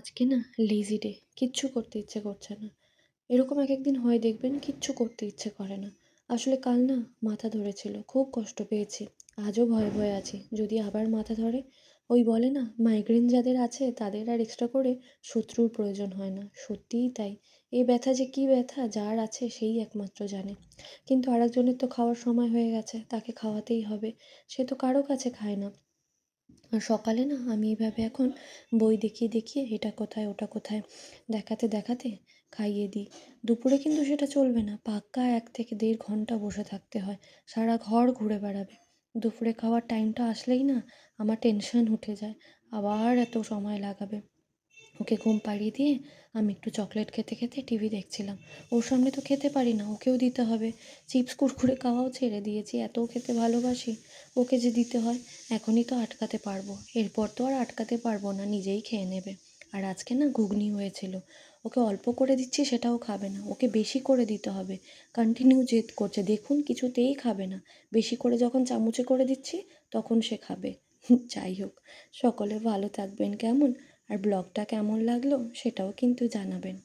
আজকে না lazy day. কিচ্ছু করতে ইচ্ছে করছে না। এরকম একেকদিন হয় দেখবেন কিচ্ছু করতে ইচ্ছে করে না। আসলে কাল না মাথা ধরেছিল। খুব কষ্ট পেয়েছি। আজও ভয়ে, ভয়ে আছি। যদি আবার মাথা ধরে? ওই বলে না মাইগ্রেন যাদের আছে তাদের আর এক্সট্রা করে শত্রুর প্রয়োজন হয় না। সত্যিই তাই। এই ব্যথা যে কী ব্যথা যার আছে সেই একমাত্র জানে। কিন্তু আরেকজনের তো খাওয়ার সময় হয়ে গেছে। তাকে খাওয়াতেই হবে। সে তো কারো কাছে খায় না। আর সকালে না আমি এইভাবে এখন বই দেখিয়ে দেখিয়ে এটা কোথায় ওটা কোথায় দেখাতে দেখাতে খাইয়ে দিই। দুপুরে কিন্তু সেটা চলবে না, পাক্কা 1 থেকে 1.5 ঘন্টা বসে থাকতে হয়, সারা ঘর ঘুরে বেড়াবে। দুপুরে খাওয়ার টাইমটা আসলেই না আমার টেনশন উঠে যায়, আবার এত সময় লাগাবে। ওকে ঘুম পাড়িয়ে দিয়ে আমি একটু চকলেট খেতে খেতে টিভি দেখছিলাম। ওর সামনে তো খেতে পারি না, ওকেও দিতে হবে। চিপস কুরকুরে খাওয়াও ছেড়ে দিয়েছি, এতও খেতে ভালোবাসি। ওকে যে দিতে হয়, এখনই তো আটকাতে পারবো, এরপর তো আর আটকাতে পারবো না, নিজেই খেয়ে নেবে। আর আজকে না ঘুগনি হয়েছিল, ওকে অল্প করে দিচ্ছি সেটাও খাবে না, ওকে বেশি করে দিতে হবে। কন্টিনিউ জেদ করছে, দেখুন কিছুতেই খাবে না। বেশি করে যখন চামচে করে দিচ্ছি তখন সে খাবে। যাই হোক, সকলে ভালো থাকবেন কেমন? আর ব্লগটা কেমন লাগলো সেটাও কিন্তু জানাবেন।